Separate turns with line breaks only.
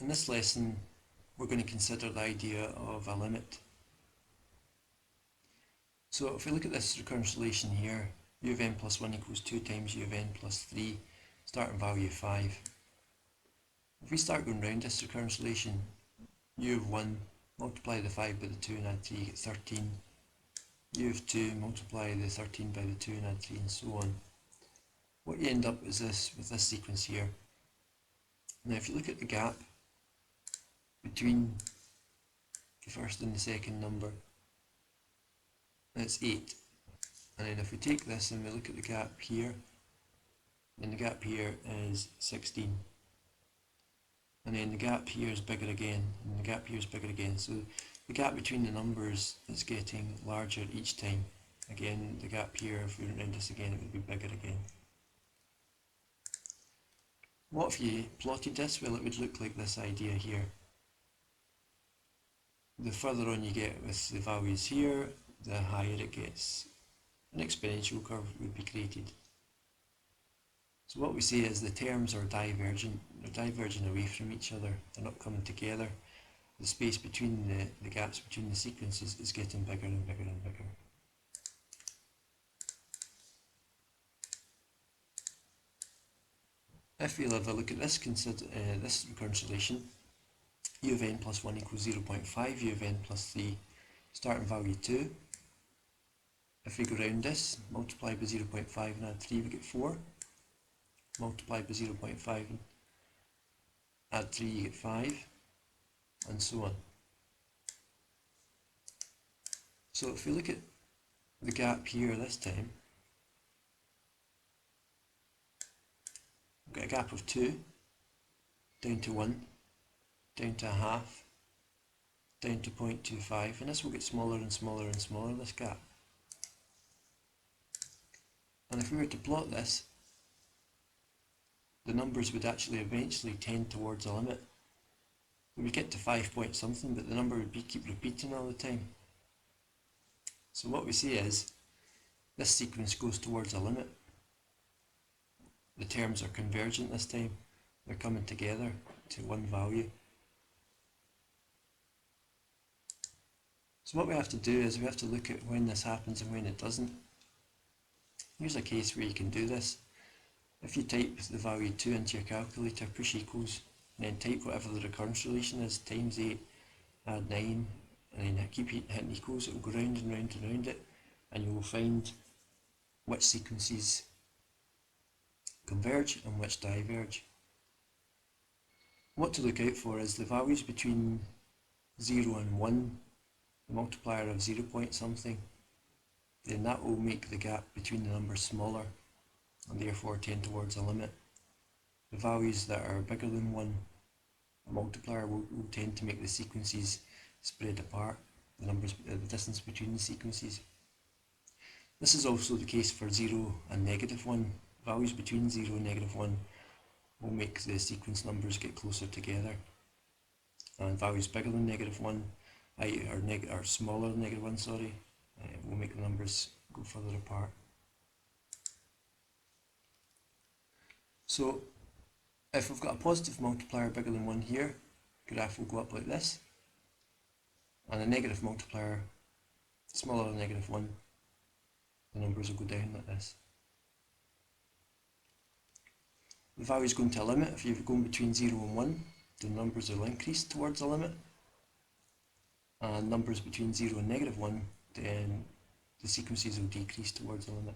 In this lesson, we're going to consider the idea of a limit. So if we look at this recurrence relation here, u of n plus 1 equals 2 times u of n plus 3, starting value 5. If we start going round this recurrence relation, u of 1, multiply the 5 by the 2 and add 3, you get 13. u of 2, multiply the 13 by the 2 and add 3, and so on. What you end up is this, with this sequence here. Now if you look at the gap between the first and the second number, that's 8. And then if we take this and we look at the gap here, then the gap here is 16. And then the gap here is bigger again, and the gap here is bigger again. So the gap between the numbers is getting larger each time. Again, the gap here, if we went round this again, it would be bigger again. What if you plotted this? Well, it would look like this idea here. The further on you get with the values here, the higher it gets. An exponential curve would be created. So what we say is the terms are divergent. They're diverging away from each other. They're not coming together. The space between the gaps between the sequences is getting bigger and bigger and bigger. If we have a look at this, consider this recurrence relation, u of n plus 1 equals 0.5, u of n plus 3, starting value 2. If we go round this, multiply by 0.5 and add 3, we get 4. Multiply by 0.5 and add 3, you get 5, and so on. So if we look at the gap here this time, we've got a gap of 2, down to 1, down to a half, down to 0.25, and this will get smaller and smaller and smaller, this gap. And if we were to plot this, the numbers would actually eventually tend towards a limit. We would get to 5 point something, but the number would keep repeating all the time. So what we say is, this sequence goes towards a limit. The terms are convergent this time. They're coming together to one value. So what we have to do is we have to look at when this happens and when it doesn't. Here's a case where you can do this. If you type the value 2 into your calculator, push equals, and then type whatever the recurrence relation is, times 8, add 9, and then keep hitting equals, it will go round and round and round it, and you will find which sequences converge and which diverge. What to look out for is the values between 0 and 1, the multiplier of 0 point something, then that will make the gap between the numbers smaller and therefore tend towards a limit. The values that are bigger than 1, the multiplier will tend to make the sequences spread apart, the distance between the sequences. This is also the case for 0 and -1. Values between 0 and -1 will make the sequence numbers get closer together, and values bigger than -1, or smaller than -1, sorry, will make the numbers go further apart. So if we've got a positive multiplier bigger than 1 here, the graph will go up like this, and a negative multiplier smaller than -1, the numbers will go down like this. The value is going to a limit. If you're going between 0 and 1, the numbers will increase towards a limit, and numbers between 0 and -1, then the sequences will decrease towards a limit.